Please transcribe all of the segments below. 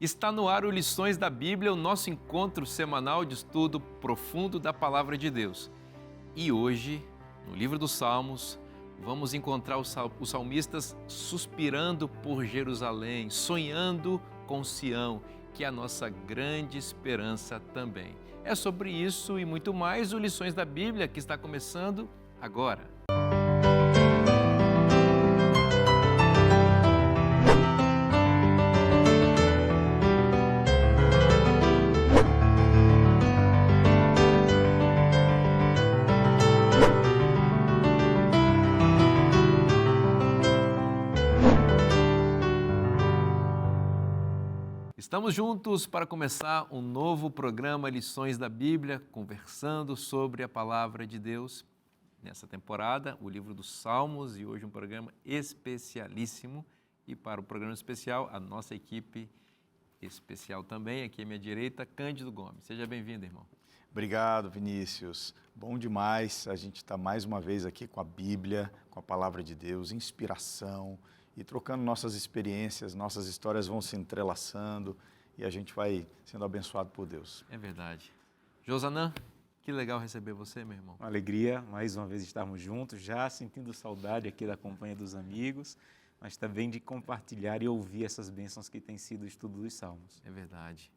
Está no ar o Lições da Bíblia, o nosso encontro semanal de estudo profundo da Palavra de Deus. E hoje, no livro dos Salmos, vamos encontrar os salmistas suspirando por Jerusalém, sonhando com Sião, que é a nossa grande esperança também. É sobre isso e muito mais o Lições da Bíblia que está começando agora. Estamos juntos para começar um novo programa Lições da Bíblia, conversando sobre a Palavra de Deus. Nessa temporada, o livro dos Salmos e hoje um programa especialíssimo. E para o programa especial, a nossa equipe especial também, aqui à minha direita, Cândido Gomes. Seja bem-vindo, irmão. Obrigado, Vinícius. Bom demais a gente estar mais uma vez aqui com a Bíblia, com a Palavra de Deus, inspiração e trocando nossas experiências, nossas histórias vão se entrelaçando e a gente vai sendo abençoado por Deus. É verdade. Josanã, que legal receber você, meu irmão. Uma alegria, mais uma vez estarmos juntos, já sentindo saudade aqui da companhia dos amigos, mas também de compartilhar e ouvir essas bênçãos que tem sido o estudo dos Salmos. É verdade.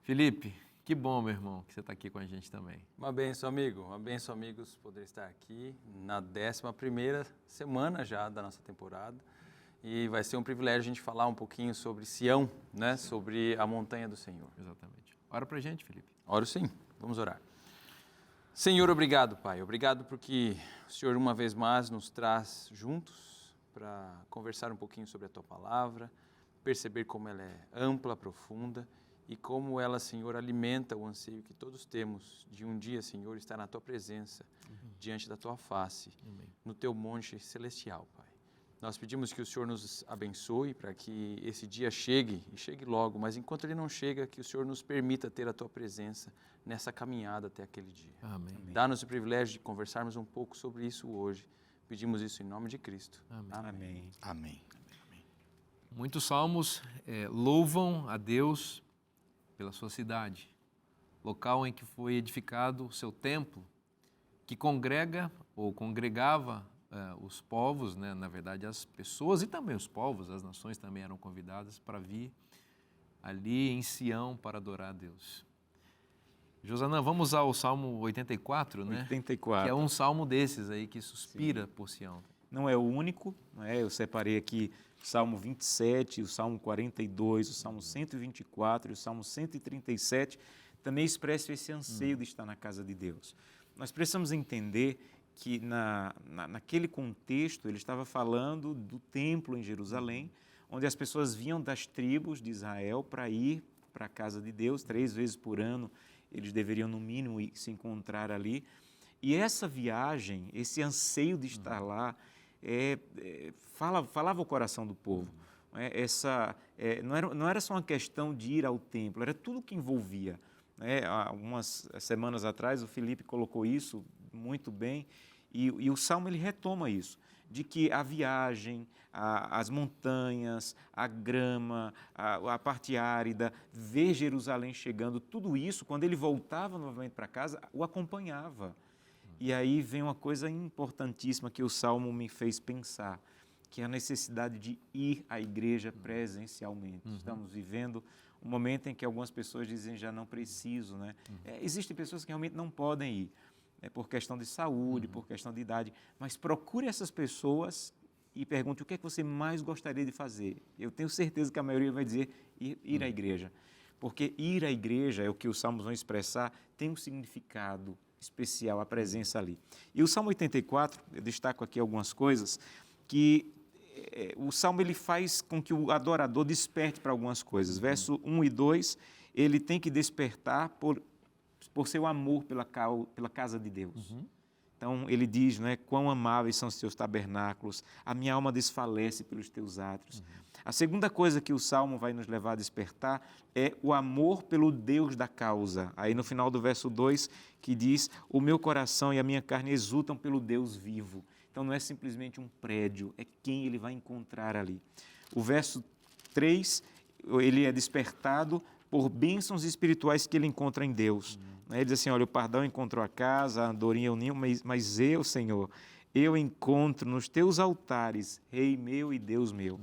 Felipe, que bom, meu irmão, que você está aqui com a gente também. Uma bênção, amigo. Uma bênção, amigos, poder estar aqui na 11ª semana já da nossa temporada. E vai ser um privilégio a gente falar um pouquinho sobre Sião, né? Sobre a montanha do Senhor. Exatamente. Ora pra gente, Felipe. Oro sim, vamos orar. Senhor, obrigado, Pai. Obrigado porque o Senhor uma vez mais nos traz juntos para conversar um pouquinho sobre a Tua Palavra, perceber como ela é ampla, profunda e como ela, Senhor, alimenta o anseio que todos temos de um dia, Senhor, estar na Tua presença, diante da Tua face, no Teu monte celestial, Pai. Nós pedimos que o Senhor nos abençoe para que esse dia chegue, e chegue logo, mas enquanto ele não chega, que o Senhor nos permita ter a Tua presença nessa caminhada até aquele dia. Amém. Dá-nos o privilégio de conversarmos um pouco sobre isso hoje. Pedimos isso em nome de Cristo. Amém. Amém. Amém. Muitos salmos louvam a Deus pela sua cidade, local em que foi edificado o seu templo, que congrega ou congregava os povos, né? Na verdade as pessoas e também os povos, as nações também eram convidadas para vir ali em Sião para adorar a Deus. Josanã, vamos ao Salmo 84, né? 84. Que é um salmo desses aí que suspira por Sião. Não é o único, né? Eu separei aqui o Salmo 27, o Salmo 42, o Salmo 124 e o Salmo 137, também expressam esse anseio de estar na casa de Deus. Nós precisamos entender que naquele contexto ele estava falando do templo em Jerusalém, onde as pessoas vinham das tribos de Israel para ir para a casa de Deus, 3 vezes por ano eles deveriam no mínimo se encontrar ali. E essa viagem, esse anseio de estar lá, falava o coração do povo. Não era só uma questão de ir ao templo, era tudo o que envolvia. Algumas semanas atrás o Felipe colocou isso muito bem e o Salmo ele retoma isso, de que a viagem, as montanhas, a grama, a parte árida, ver Jerusalém chegando, tudo isso, quando ele voltava novamente para casa, o acompanhava. E aí vem uma coisa importantíssima que o Salmo me fez pensar, que é a necessidade de ir à igreja presencialmente. Estamos vivendo um momento em que algumas pessoas dizem já não preciso, né? Existem pessoas que realmente não podem ir, por questão de saúde, por questão de idade, mas procure essas pessoas e pergunte o que é que você mais gostaria de fazer. Eu tenho certeza que a maioria vai dizer ir à igreja, porque ir à igreja, é o que os salmos vão expressar, tem um significado especial, a presença ali. E o Salmo 84, eu destaco aqui algumas coisas, que o Salmo ele faz com que o adorador desperte para algumas coisas. Verso 1 e 2, ele tem que despertar por seu amor pela casa de Deus. Então, ele diz, quão amáveis são os teus tabernáculos, a minha alma desfalece pelos teus átrios. A segunda coisa que o Salmo vai nos levar a despertar é o amor pelo Deus da causa. Aí no final do verso 2, que diz, o meu coração e a minha carne exultam pelo Deus vivo. Então, não é simplesmente um prédio, é quem ele vai encontrar ali. O verso 3, ele é despertado por bênçãos espirituais que ele encontra em Deus. Ele diz assim, olha, o pardal encontrou a casa, a andorinha é o ninho, mas eu, Senhor, eu encontro nos teus altares, Rei meu e Deus meu.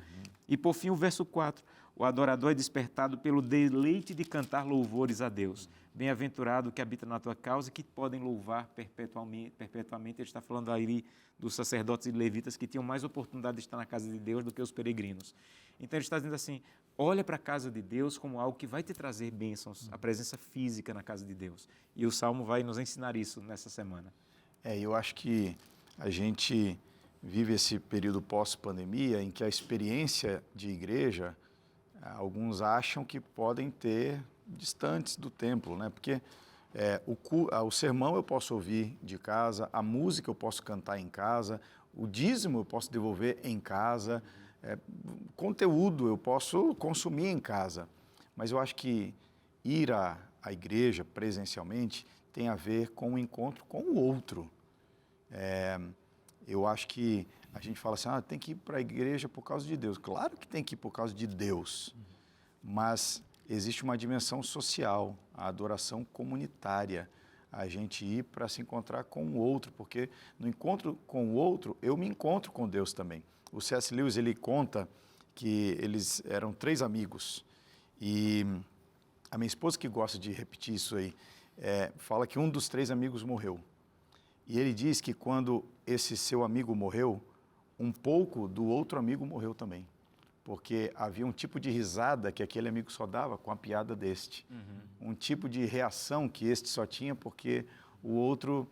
E por fim o verso 4, o adorador é despertado pelo deleite de cantar louvores a Deus. Bem-aventurado que habita na tua causa, que podem louvar perpetuamente. Ele está falando aí dos sacerdotes e levitas que tinham mais oportunidade de estar na casa de Deus do que os peregrinos. Então ele está dizendo assim, olha para a casa de Deus como algo que vai te trazer bênçãos, a presença física na casa de Deus. E o Salmo vai nos ensinar isso nessa semana. Eu acho que a gente vive esse período pós-pandemia em que a experiência de igreja, alguns acham que podem ter distantes do templo, né? Porque o sermão eu posso ouvir de casa, a música eu posso cantar em casa, o dízimo eu posso devolver em casa, conteúdo eu posso consumir em casa. Mas eu acho que ir à igreja presencialmente tem a ver com o encontro com o outro. Eu acho que a gente fala assim, tem que ir para a igreja por causa de Deus. Claro que tem que ir por causa de Deus, mas existe uma dimensão social, a adoração comunitária, a gente ir para se encontrar com o outro, porque no encontro com o outro, eu me encontro com Deus também. O C.S. Lewis, ele conta que eles eram 3 amigos, e a minha esposa, que gosta de repetir isso aí, fala que um dos 3 amigos morreu. E ele diz que quando esse seu amigo morreu, um pouco do outro amigo morreu também. Porque havia um tipo de risada que aquele amigo só dava com a piada deste. Um tipo de reação que este só tinha porque o outro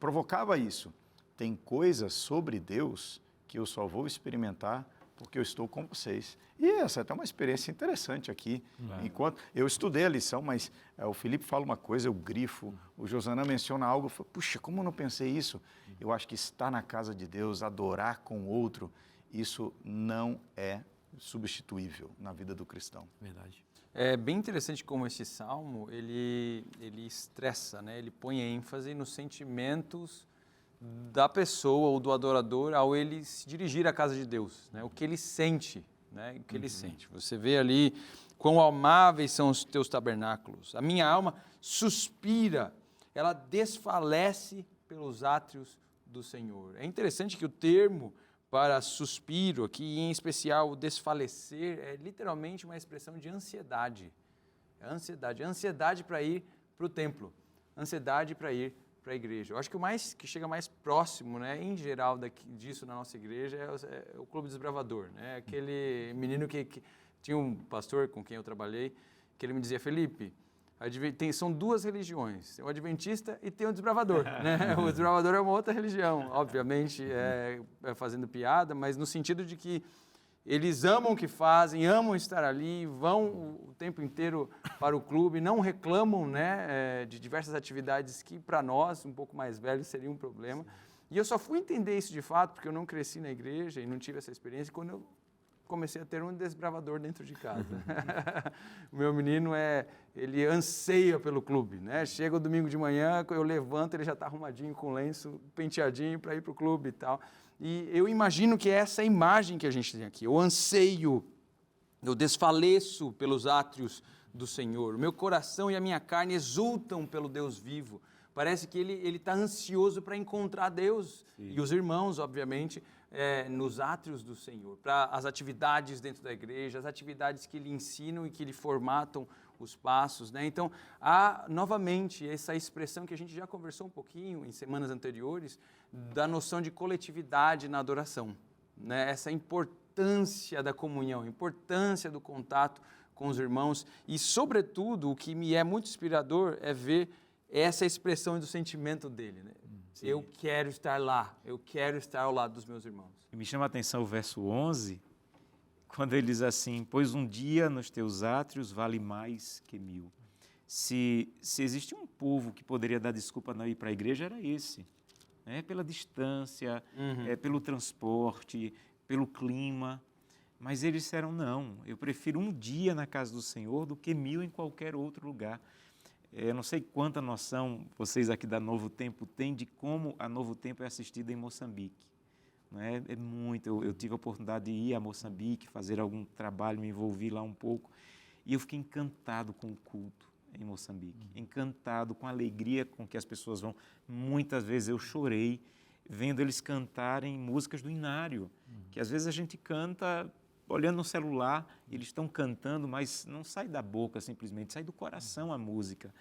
provocava isso. Tem coisas sobre Deus que eu só vou experimentar porque eu estou com vocês. E essa é até uma experiência interessante aqui. Enquanto eu estudei a lição, mas o Felipe fala uma coisa, eu grifo, o Josanã menciona algo, eu falo, puxa, como eu não pensei isso? Eu acho que estar na casa de Deus, adorar com o outro, isso não é substituível na vida do cristão. Verdade. É bem interessante como esse salmo, ele estressa, né? Ele põe ênfase nos sentimentos da pessoa ou do adorador ao ele se dirigir à casa de Deus, né? O que ele sente, né? O que ele sente. Você vê ali quão amáveis são os teus tabernáculos. A minha alma suspira, ela desfalece pelos átrios do Senhor. É interessante que o termo para suspiro aqui, em especial o desfalecer, é literalmente uma expressão de ansiedade. É ansiedade para ir para o templo, ansiedade para ir para a igreja. Eu acho que o que chega mais próximo, né, em geral disso na nossa igreja é o Clube Desbravador, né? Aquele menino que tinha um pastor com quem eu trabalhei, que ele me dizia, Felipe, são 2 religiões, tem o adventista e tem o desbravador, né? O desbravador é uma outra religião, obviamente, fazendo piada, mas no sentido de que eles amam o que fazem, amam estar ali, vão o tempo inteiro para o clube, não reclamam, né, de diversas atividades que para nós, um pouco mais velhos, seria um problema. E eu só fui entender isso de fato, porque eu não cresci na igreja e não tive essa experiência, quando eu comecei a ter um desbravador dentro de casa. O meu menino, ele anseia pelo clube, né? Chega o domingo de manhã, eu levanto, ele já está arrumadinho com lenço, penteadinho para ir para o clube e tal. E eu imagino que é essa imagem que a gente tem aqui. Eu anseio, eu desfaleço pelos átrios do Senhor. O meu coração e a minha carne exultam pelo Deus vivo. Parece que ele está ansioso para encontrar Deus. Sim. E os irmãos, obviamente, nos átrios do Senhor, para as atividades dentro da igreja, as atividades que lhe ensinam e que lhe formatam os passos, né? Então, há novamente essa expressão que a gente já conversou um pouquinho em semanas anteriores, da noção de coletividade na adoração, né? Essa importância da comunhão, importância do contato com os irmãos e, sobretudo, o que me é muito inspirador é ver essa expressão do sentimento dele, né? Sim. Eu quero estar lá, eu quero estar ao lado dos meus irmãos. E me chama a atenção o verso 11, quando ele diz assim, pois um dia nos teus átrios vale mais que 1000. Se existe um povo que poderia dar desculpa não ir para a igreja, era esse. Pela distância, pelo transporte, pelo clima. Mas eles disseram, não, eu prefiro um dia na casa do Senhor do que 1000 em qualquer outro lugar. Eu não sei quanta noção vocês aqui da Novo Tempo têm de como a Novo Tempo é assistida em Moçambique. né? É muito. Eu tive a oportunidade de ir a Moçambique, fazer algum trabalho, me envolvi lá um pouco, e eu fiquei encantado com o culto em Moçambique, encantado com a alegria com que as pessoas vão. Muitas vezes eu chorei vendo eles cantarem músicas do Inário, que às vezes a gente canta olhando no celular, eles estão cantando, mas não sai da boca simplesmente, sai do coração a música.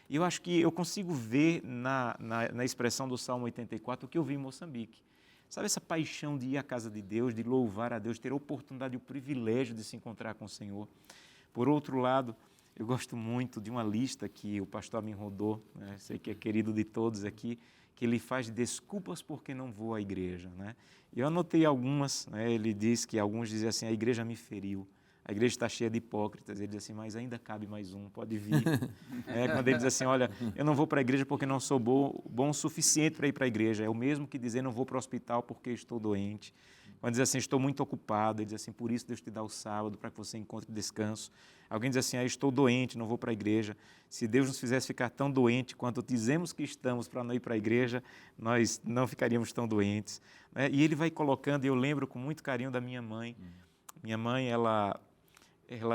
E eu acho que eu consigo ver na expressão do Salmo 84 o que eu vi em Moçambique. Sabe essa paixão de ir à casa de Deus, de louvar a Deus, ter a oportunidade e o privilégio de se encontrar com o Senhor. Por outro lado, eu gosto muito de uma lista que o pastor Amin rodou, né? Sei que é querido de todos aqui, que ele faz desculpas porque não vou à igreja, né? E eu anotei algumas, né? Ele diz que alguns dizem assim, a igreja me feriu, a igreja está cheia de hipócritas. Ele diz assim, mas ainda cabe mais um, pode vir. Quando ele diz assim, olha, eu não vou para a igreja porque não sou bom o suficiente para ir para a igreja, é o mesmo que dizer não vou para o hospital porque estou doente. Quando diz assim, estou muito ocupado, ele diz assim, por isso Deus te dá o sábado para que você encontre descanso. Alguém diz assim, estou doente, não vou para a igreja. Se Deus nos fizesse ficar tão doente quanto dizemos que estamos para não ir para a igreja, nós não ficaríamos tão doentes. E ele vai colocando, e eu lembro com muito carinho da minha mãe. Minha mãe, ela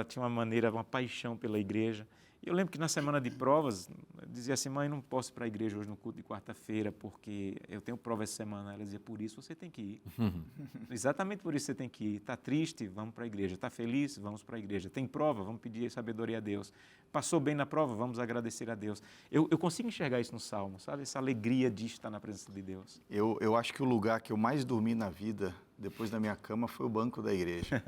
tinha uma maneira, uma paixão pela igreja. E eu lembro que na semana de provas, eu dizia assim, mãe, não posso ir para a igreja hoje no culto de quarta-feira, porque eu tenho prova essa semana. Ela dizia, por isso você tem que ir. Exatamente por isso você tem que ir. Está triste? Vamos para a igreja. Está feliz? Vamos para a igreja. Tem prova? Vamos pedir sabedoria a Deus. Passou bem na prova? Vamos agradecer a Deus. Eu consigo enxergar isso no Salmo, sabe? Essa alegria de estar na presença de Deus. Eu acho que o lugar que eu mais dormi na vida, depois da minha cama, foi o banco da igreja.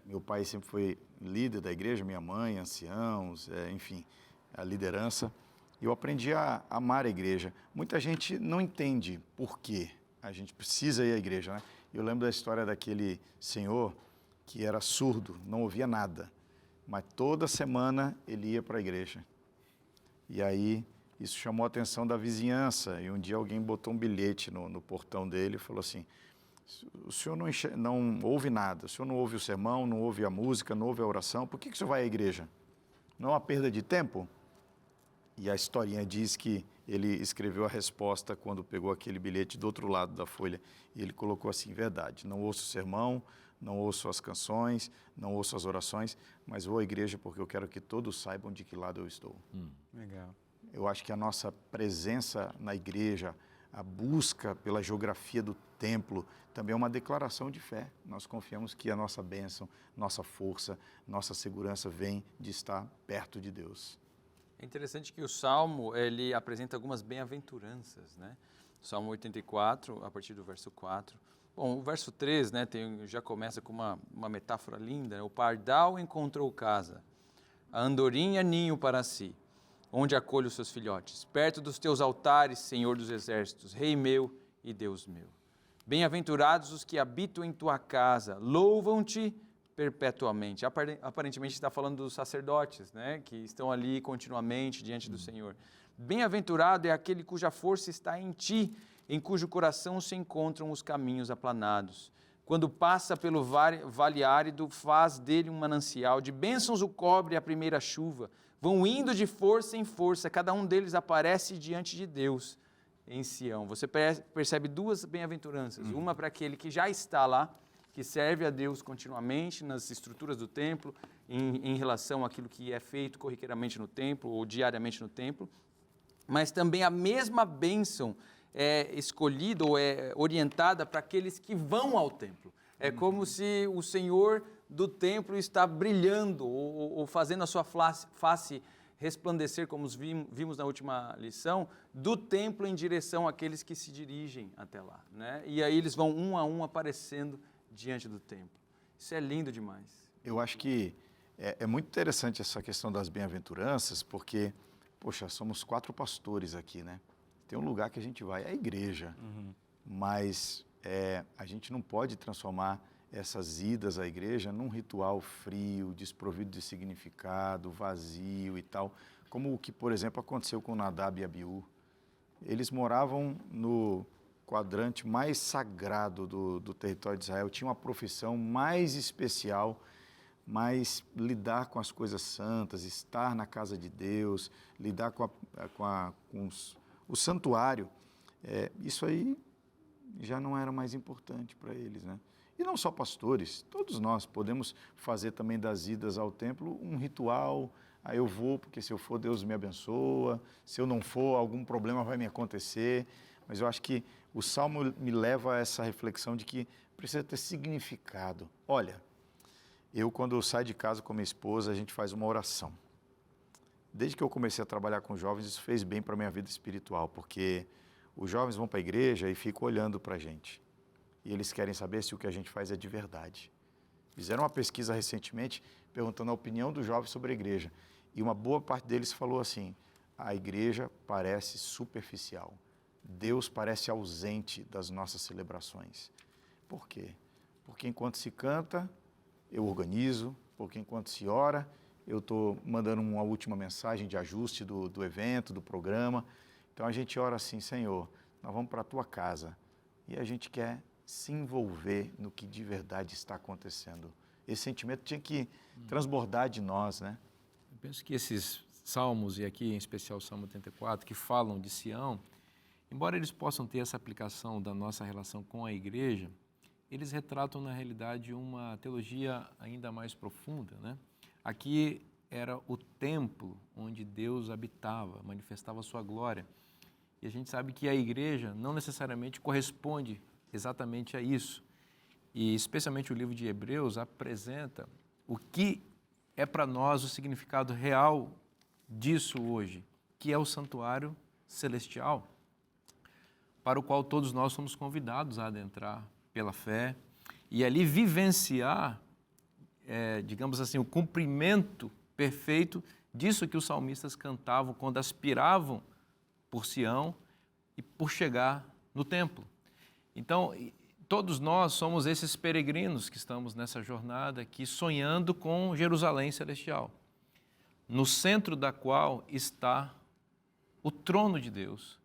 Meu pai sempre foi líder da igreja, minha mãe, anciãos, enfim, a liderança. E eu aprendi a amar a igreja. Muita gente não entende por quê a gente precisa ir à igreja, né? Eu lembro da história daquele senhor que era surdo, não ouvia nada, mas toda semana ele ia para a igreja. E aí isso chamou a atenção da vizinhança, e um dia alguém botou um bilhete no portão dele e falou assim, o senhor não ouve nada, o senhor não ouve o sermão, não ouve a música, não ouve a oração, por que o senhor vai à igreja? Não é uma perda de tempo? E a historinha diz que ele escreveu a resposta quando pegou aquele bilhete do outro lado da folha, e ele colocou assim, verdade, não ouço o sermão, não ouço as canções, não ouço as orações, mas vou à igreja porque eu quero que todos saibam de que lado eu estou. Legal. Eu acho que a nossa presença na igreja, a busca pela geografia do templo, também é uma declaração de fé. Nós confiamos que a nossa bênção, nossa força, nossa segurança vem de estar perto de Deus. É interessante que o Salmo, ele apresenta algumas bem-aventuranças, né? Salmo 84, a partir do verso 4. Bom, o verso 3, né, já começa com uma metáfora linda, né? O pardal encontrou casa, a andorinha ninho para si, onde acolhe os seus filhotes, perto dos teus altares, Senhor dos exércitos, Rei meu e Deus meu. Bem-aventurados os que habitam em tua casa, louvam-te perpetuamente. Aparentemente está falando dos sacerdotes, né, que estão ali continuamente diante do Senhor. Bem-aventurado é aquele cuja força está em ti, em cujo coração se encontram os caminhos aplanados. Quando passa pelo vale árido, faz dele um manancial, de bênçãos o cobre a primeira chuva. Vão indo de força em força, cada um deles aparece diante de Deus em Sião. Você percebe duas bem-aventuranças, uma para aquele que já está lá, que serve a Deus continuamente nas estruturas do templo, em relação àquilo que é feito corriqueiramente no templo ou diariamente no templo, mas também a mesma bênção é escolhida ou é orientada para aqueles que vão ao templo. É como se o Senhor do templo está brilhando ou fazendo a sua face resplandecer, como vimos na última lição, do templo em direção àqueles que se dirigem até lá, né? E aí eles vão um a um aparecendo diante do templo. Isso é lindo demais. Eu acho que é muito interessante essa questão das bem-aventuranças, porque, poxa, somos 4 pastores aqui, né? Tem um lugar que a gente vai, é a igreja, mas a gente não pode transformar essas idas à igreja num ritual frio, desprovido de significado, vazio e tal, como o que, por exemplo, aconteceu com Nadab e Abiú. Eles moravam no quadrante mais sagrado do território de Israel, tinham uma profissão mais especial, mas lidar com as coisas santas, estar na casa de Deus, lidar com o santuário, isso aí já não era mais importante para eles, né? E não só pastores, todos nós podemos fazer também das idas ao templo um ritual. Aí eu vou, porque se eu for, Deus me abençoa. Se eu não for, algum problema vai me acontecer. Mas eu acho que o Salmo me leva a essa reflexão de que precisa ter significado. Olha, eu quando eu saio de casa com minha esposa, a gente faz uma oração. Desde que eu comecei a trabalhar com jovens, isso fez bem para a minha vida espiritual, porque os jovens vão para a igreja e ficam olhando para a gente. E eles querem saber se o que a gente faz é de verdade. Fizeram uma pesquisa recentemente perguntando a opinião dos jovens sobre a igreja. E uma boa parte deles falou assim: a igreja parece superficial. Deus parece ausente das nossas celebrações. Por quê? Porque enquanto se canta, eu organizo. Porque enquanto se ora, eu estou mandando uma última mensagem de ajuste do evento, do programa. Então a gente ora assim: Senhor, nós vamos para a tua casa. E a gente quer se envolver no que de verdade está acontecendo. Esse sentimento tinha que transbordar de nós, né? Eu penso que esses salmos, e aqui em especial o Salmo 84, que falam de Sião, embora eles possam ter essa aplicação da nossa relação com a igreja, eles retratam na realidade uma teologia ainda mais profunda, né? Aqui era o templo onde Deus habitava, manifestava a sua glória. E a gente sabe que a igreja não necessariamente corresponde exatamente a isso. E especialmente o livro de Hebreus apresenta o que é para nós o significado real disso hoje, que é o santuário celestial, para o qual todos nós somos convidados a adentrar pela fé e ali vivenciar, digamos assim, o cumprimento perfeito disso que os salmistas cantavam quando aspiravam por Sião e por chegar no templo. Então, todos nós somos esses peregrinos que estamos nessa jornada aqui, sonhando com Jerusalém celestial, no centro da qual está o trono de Deus,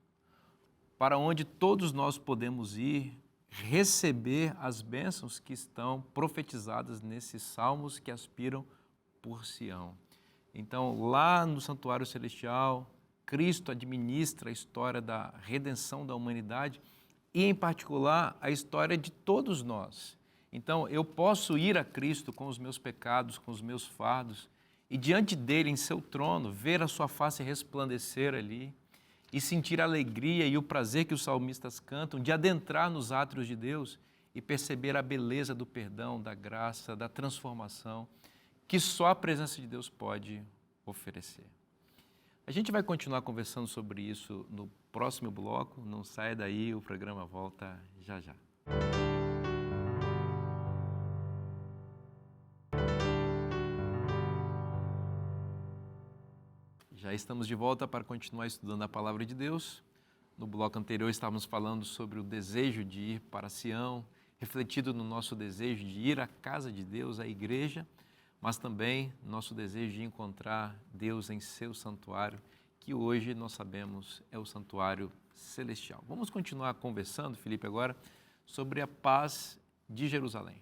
para onde todos nós podemos ir receber as bênçãos que estão profetizadas nesses salmos que aspiram por Sião. Então, lá no santuário celestial, Cristo administra a história da redenção da humanidade e, em particular, a história de todos nós. Então, eu posso ir a Cristo com os meus pecados, com os meus fardos, e diante dele, em seu trono, ver a sua face resplandecer ali e sentir a alegria e o prazer que os salmistas cantam de adentrar nos átrios de Deus e perceber a beleza do perdão, da graça, da transformação que só a presença de Deus pode oferecer. A gente vai continuar conversando sobre isso no próximo bloco. Não saia daí, o programa volta já já. Já estamos de volta para continuar estudando a Palavra de Deus. No bloco anterior estávamos falando sobre o desejo de ir para Sião, refletido no nosso desejo de ir à casa de Deus, à igreja, mas também nosso desejo de encontrar Deus em seu santuário, que hoje nós sabemos é o santuário celestial. Vamos continuar conversando, Felipe, agora sobre a paz de Jerusalém.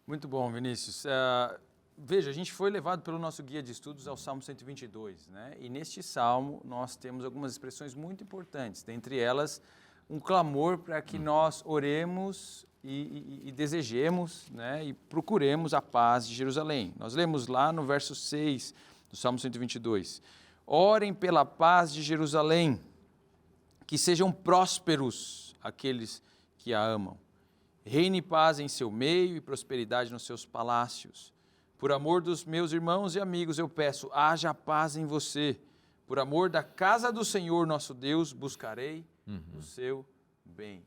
Muito bom, Vinícius. Veja, a gente foi levado pelo nosso guia de estudos ao Salmo 122, né? E neste Salmo nós temos algumas expressões muito importantes, dentre elas um clamor para que nós oremos e desejemos, né? E procuremos a paz de Jerusalém. Nós lemos lá no verso 6 do Salmo 122, orem pela paz de Jerusalém, que sejam prósperos aqueles que a amam. Reine paz em seu meio e prosperidade nos seus palácios. Por amor dos meus irmãos e amigos, eu peço, haja paz em você. Por amor da casa do Senhor nosso Deus, buscarei o seu bem.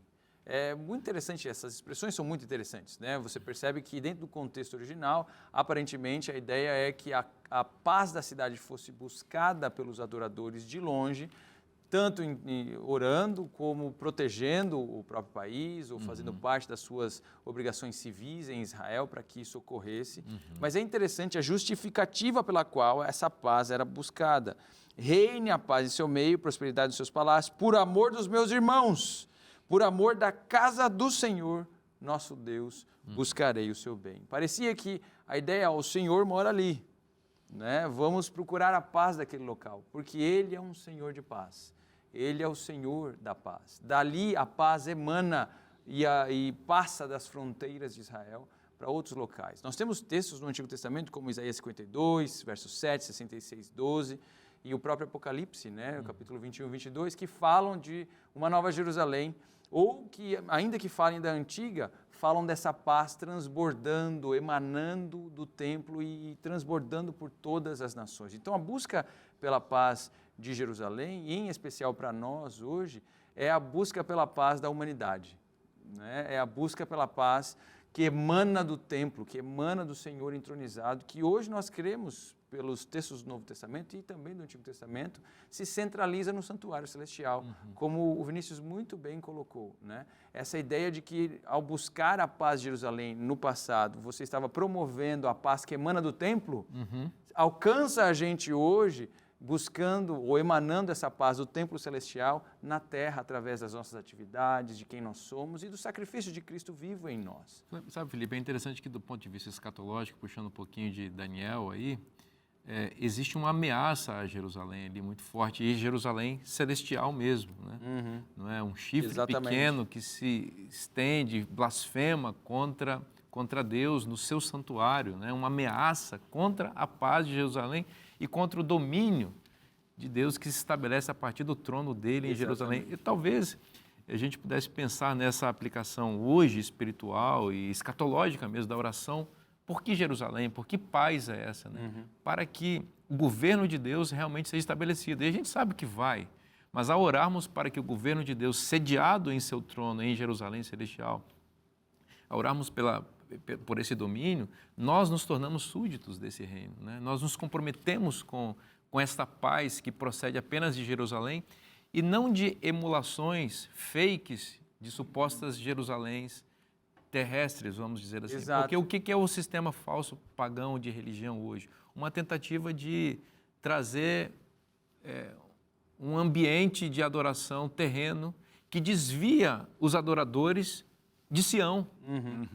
É muito interessante, essas expressões são muito interessantes, né? Você percebe que dentro do contexto original, aparentemente a ideia é que a paz da cidade fosse buscada pelos adoradores de longe, tanto orando como protegendo o próprio país ou fazendo parte das suas obrigações civis em Israel para que isso ocorresse. Mas é interessante a justificativa pela qual essa paz era buscada. Reine a paz em seu meio, prosperidade nos seus palácios, por amor dos meus irmãos, por amor da casa do Senhor, nosso Deus, buscarei o seu bem. Parecia que a ideia, o Senhor mora ali, né? Vamos procurar a paz daquele local, porque Ele é um Senhor de paz. Ele é o Senhor da paz. Dali a paz emana e passa das fronteiras de Israel para outros locais. Nós temos textos no Antigo Testamento, como Isaías 52, versos 7, 66, 12, e o próprio Apocalipse, né, o capítulo 21 e 22, que falam de uma nova Jerusalém, ou que, ainda que falem da antiga, falam dessa paz transbordando, emanando do templo e transbordando por todas as nações. Então, a busca pela paz de Jerusalém, e em especial para nós hoje, é a busca pela paz da humanidade, né? É a busca pela paz que emana do templo, que emana do Senhor entronizado, que hoje nós cremos, pelos textos do Novo Testamento e também do Antigo Testamento, se centraliza no santuário celestial, como o Vinícius muito bem colocou, né? Essa ideia de que, ao buscar a paz de Jerusalém no passado, você estava promovendo a paz que emana do templo, alcança a gente hoje buscando ou emanando essa paz do templo celestial na terra, através das nossas atividades, de quem nós somos e do sacrifício de Cristo vivo em nós. Sabe, Felipe, é interessante que do ponto de vista escatológico, puxando um pouquinho de Daniel aí, existe uma ameaça a Jerusalém ali muito forte, e Jerusalém celestial mesmo, né? Não é um chifre pequeno que se estende, blasfema contra Deus no seu santuário, né? Uma ameaça contra a paz de Jerusalém e contra o domínio de Deus que se estabelece a partir do trono dele em Jerusalém. E talvez a gente pudesse pensar nessa aplicação hoje espiritual e escatológica mesmo da oração. Por que Jerusalém? Por que paz é essa? Né? Para que o governo de Deus realmente seja estabelecido. E a gente sabe que vai, mas ao orarmos para que o governo de Deus, sediado em seu trono em Jerusalém celestial, ao orarmos por esse domínio, nós nos tornamos súditos desse reino, né? Nós nos comprometemos com esta paz que procede apenas de Jerusalém e não de emulações fakes de supostas Jerusaléns terrestres, vamos dizer assim. Exato. Porque o que é o sistema falso pagão de religião hoje? Uma tentativa de trazer um ambiente de adoração terreno que desvia os adoradores de Sião.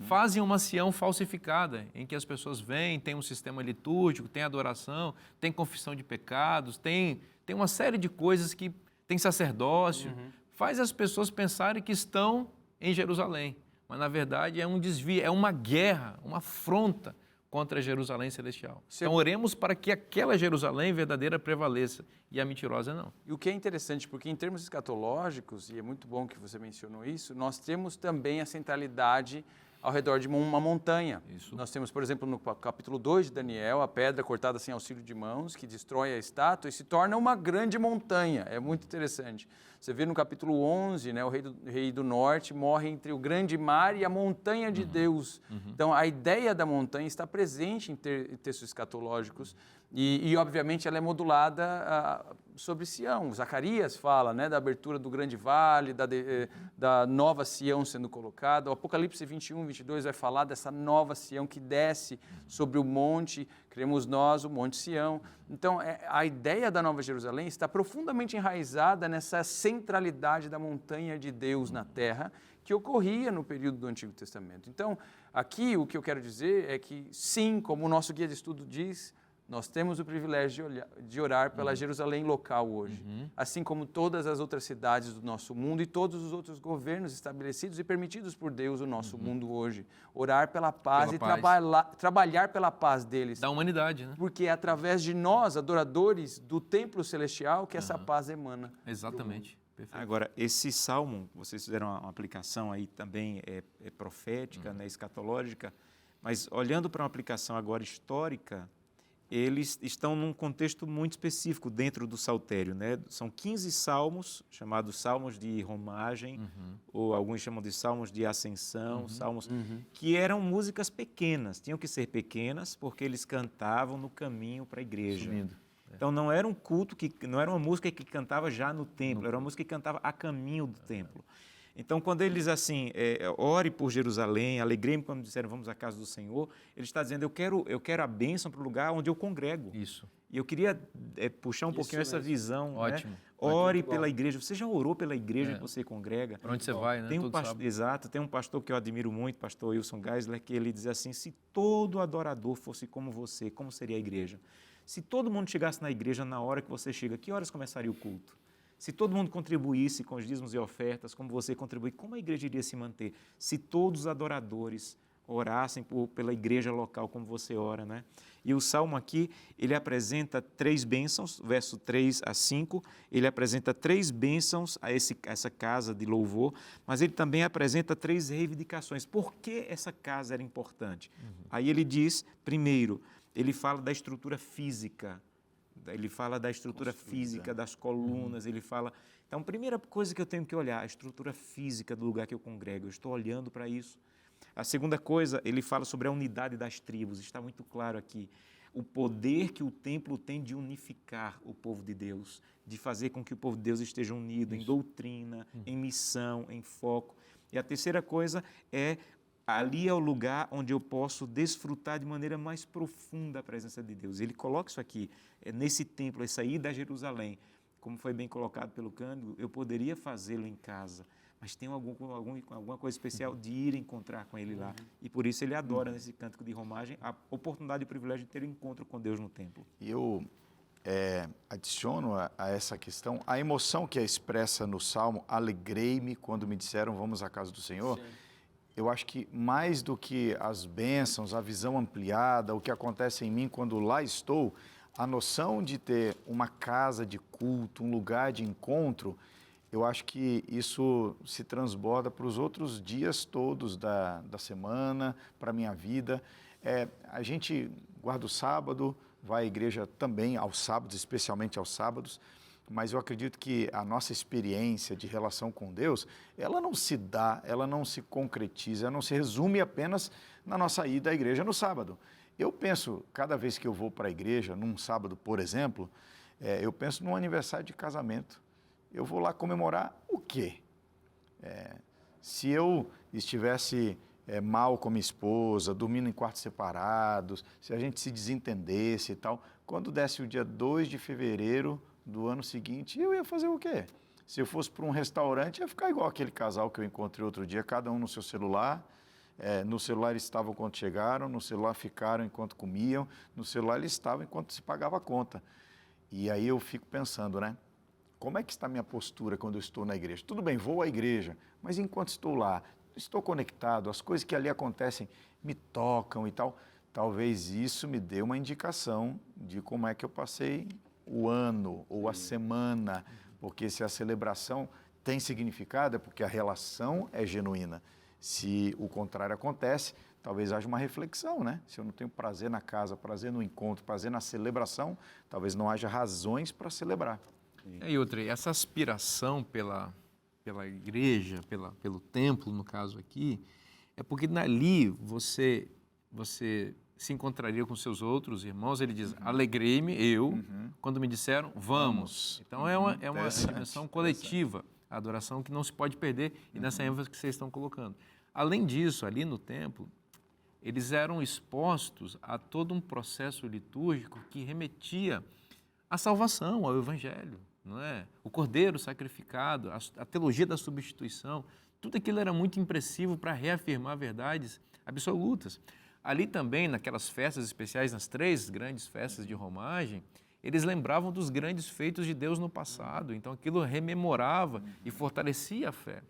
Fazem uma Sião falsificada, em que as pessoas vêm, tem um sistema litúrgico, tem adoração, tem confissão de pecados, tem uma série de coisas que tem sacerdócio, faz as pessoas pensarem que estão em Jerusalém, mas na verdade é um desvio, é uma guerra, uma afronta contra a Jerusalém celestial. Então oremos para que aquela Jerusalém verdadeira prevaleça e a mentirosa não. E o que é interessante, porque em termos escatológicos, e é muito bom que você mencionou isso, nós temos também a centralidade ao redor de uma montanha. Isso. Nós temos, por exemplo, no capítulo 2 de Daniel, a pedra cortada sem auxílio de mãos, que destrói a estátua e se torna uma grande montanha. É muito interessante. Você vê no capítulo 11, né, o rei do norte morre entre o grande mar e a montanha de Deus. Então, a ideia da montanha está presente em textos escatológicos e obviamente, ela é modulada sobre Sião. Zacarias fala, né, da abertura do grande vale, da nova Sião sendo colocada. O Apocalipse 21, 22 vai falar dessa nova Sião que desce sobre o monte, cremos nós, o Monte Sião. Então, a ideia da Nova Jerusalém está profundamente enraizada nessa centralidade da montanha de Deus na terra, que ocorria no período do Antigo Testamento. Então, aqui o que eu quero dizer é que, sim, como o nosso guia de estudo diz, nós temos o privilégio de orar pela Jerusalém local hoje, assim como todas as outras cidades do nosso mundo e todos os outros governos estabelecidos e permitidos por Deus no nosso mundo hoje. Orar pela paz trabalhar pela paz deles. Da humanidade, né? Porque é através de nós, adoradores do templo celestial, que essa paz emana. Exatamente. Perfeito. Agora, esse salmo, vocês fizeram uma aplicação aí também profética, né, escatológica, mas olhando para uma aplicação agora histórica, eles estão num contexto muito específico dentro do saltério, né? São 15 salmos, chamados salmos de romagem, ou alguns chamam de salmos de ascensão, salmos que eram músicas pequenas, tinham que ser pequenas porque eles cantavam no caminho para a igreja. Subindo. Então não era um culto, não era uma música que cantava já no templo, era uma música que cantava a caminho do templo. Então, quando eles, assim, ore por Jerusalém, alegrei-me quando disseram vamos à casa do Senhor, ele está dizendo, eu quero a bênção para o lugar onde eu congrego. Isso. E eu queria puxar um pouquinho essa visão. Ótimo. Né? Ore pela igreja. Você já orou pela igreja que você congrega? Para onde você vai, né? Exato. Tem um pastor que eu admiro muito, pastor Wilson Geisler, que ele diz assim, se todo adorador fosse como você, como seria a igreja? Se todo mundo chegasse na igreja na hora que você chega, que horas começaria o culto? Se todo mundo contribuísse com os dízimos e ofertas, como você contribui, como a igreja iria se manter? Se todos os adoradores orassem pela igreja local como você ora, né? E o Salmo aqui, ele apresenta 3 bênçãos, verso 3 a 5, ele apresenta 3 bênçãos a essa casa de louvor, mas ele também apresenta 3 reivindicações. Por que essa casa era importante? Aí ele diz, primeiro, ele fala da estrutura física, ele fala da estrutura física das colunas, ele fala... Então, a primeira coisa que eu tenho que olhar, a estrutura física do lugar que eu congrego, eu estou olhando para isso. A segunda coisa, ele fala sobre a unidade das tribos, está muito claro aqui. O poder que o templo tem de unificar o povo de Deus, de fazer com que o povo de Deus esteja unido em doutrina, em missão, em foco. E a terceira coisa é, ali é o lugar onde eu posso desfrutar de maneira mais profunda a presença de Deus. Ele coloca isso aqui, nesse templo, essa ida a Jerusalém, como foi bem colocado pelo Cândido, eu poderia fazê-lo em casa, mas tem alguma coisa especial de ir encontrar com ele lá. E por isso ele adora, nesse cântico de romagem, a oportunidade e o privilégio de ter um encontro com Deus no templo. E eu adiciono a essa questão a emoção que é expressa no Salmo, alegrei-me quando me disseram vamos à casa do Senhor. Sim. Eu acho que mais do que as bênçãos, a visão ampliada, o que acontece em mim quando lá estou, a noção de ter uma casa de culto, um lugar de encontro, eu acho que isso se transborda para os outros dias todos da semana, para a minha vida. A gente guarda o sábado, vai à igreja também aos sábados, especialmente aos sábados, mas eu acredito que a nossa experiência de relação com Deus, ela não se dá, ela não se concretiza, ela não se resume apenas na nossa ida à igreja no sábado. Eu penso, cada vez que eu vou para a igreja, num sábado, por exemplo, eu penso num aniversário de casamento. Eu vou lá comemorar o quê? Se eu estivesse mal com minha esposa, dormindo em quartos separados, se a gente se desentendesse e tal, quando desse o dia 2 de fevereiro do ano seguinte, eu ia fazer o quê? Se eu fosse para um restaurante, ia ficar igual aquele casal que eu encontrei outro dia, cada um no seu celular. No celular eles estavam quando chegaram, no celular ficaram enquanto comiam, no celular eles estavam enquanto se pagava a conta. E aí eu fico pensando, né? Como é que está a minha postura quando eu estou na igreja? Tudo bem, vou à igreja, mas enquanto estou lá, estou conectado, as coisas que ali acontecem me tocam e tal. Talvez isso me dê uma indicação de como é que eu passei o ano ou a semana, porque se a celebração tem significado é porque a relação é genuína. Se o contrário acontece, talvez haja uma reflexão, né? Se eu não tenho prazer na casa, prazer no encontro, prazer na celebração, talvez não haja razões para celebrar. E outra, essa aspiração pela igreja, pelo templo, no caso aqui, é porque ali você se encontraria com seus outros irmãos. Ele diz, alegrei-me eu, quando me disseram, vamos. Então é uma dimensão coletiva, a adoração que não se pode perder, e nessa ênfase que vocês estão colocando. Além disso, ali no templo, eles eram expostos a todo um processo litúrgico que remetia à salvação, ao Evangelho, não é? O cordeiro sacrificado, a teologia da substituição, tudo aquilo era muito impressivo para reafirmar verdades absolutas. Ali também, naquelas festas especiais, nas 3 grandes festas de romagem, eles lembravam dos grandes feitos de Deus no passado, então aquilo rememorava e fortalecia a fé.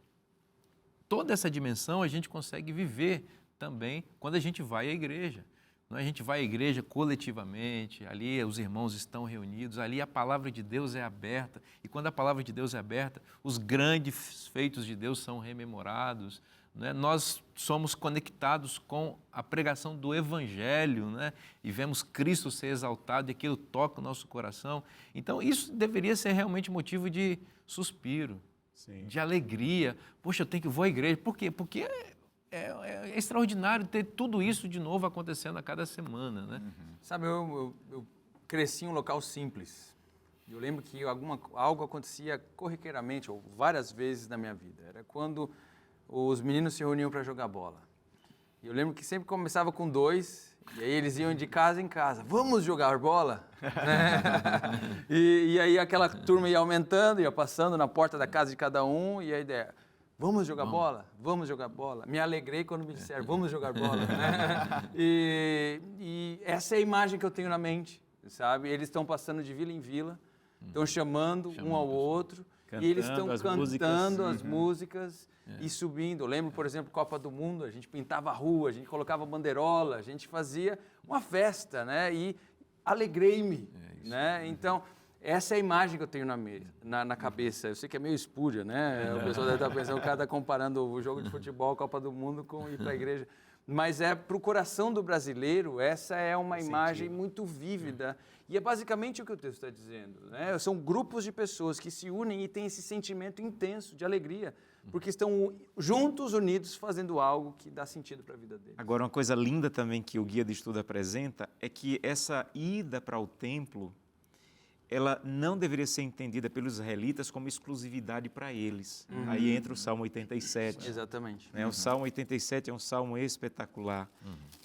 Toda essa dimensão a gente consegue viver também quando a gente vai à igreja. A gente vai à igreja coletivamente, ali os irmãos estão reunidos, ali a palavra de Deus é aberta, e quando a palavra de Deus é aberta, os grandes feitos de Deus são rememorados, né? Nós somos conectados com a pregação do Evangelho, né? E vemos Cristo ser exaltado e aquilo toca o nosso coração. Então isso deveria ser realmente motivo de suspiro, sim, de alegria. Poxa, vou à igreja. Por quê? Porque é extraordinário ter tudo isso de novo acontecendo a cada semana, né? Sabe, eu cresci em um local simples. Eu lembro que algo acontecia corriqueiramente, ou várias vezes na minha vida. Era quando os meninos se reuniam para jogar bola. E eu lembro que sempre começava com 2, e aí eles iam de casa em casa. Vamos jogar bola? e aí aquela turma ia aumentando, ia passando na porta da casa de cada um, e a ideia... Vamos jogar bola? Vamos jogar bola. Me alegrei quando me disseram, vamos jogar bola. E essa é a imagem que eu tenho na mente, sabe? Eles estão passando de vila em vila, estão chamando um ao outro, Cantando e eles estão as cantando músicas. as músicas e subindo. Eu lembro, por exemplo, Copa do Mundo, a gente pintava a rua, a gente colocava bandeirola, a gente fazia uma festa, né? E alegrei-me, né? Então, essa é a imagem que eu tenho na cabeça. Eu sei que é meio espúria, né? O pessoal deve estar pensando, o cara está comparando o jogo de futebol, Copa do Mundo, com ir para a igreja. Mas para o coração do brasileiro, essa é uma imagem muito vívida. E é basicamente o que o texto está dizendo, né? São grupos de pessoas que se unem e têm esse sentimento intenso de alegria, porque estão juntos, unidos, fazendo algo que dá sentido para a vida deles. Agora, uma coisa linda também que o guia de estudo apresenta é que essa ida para o templo, ela não deveria ser entendida pelos israelitas como exclusividade para eles. Aí entra o Salmo 87. Exatamente. Né? O Salmo 87 é um salmo espetacular.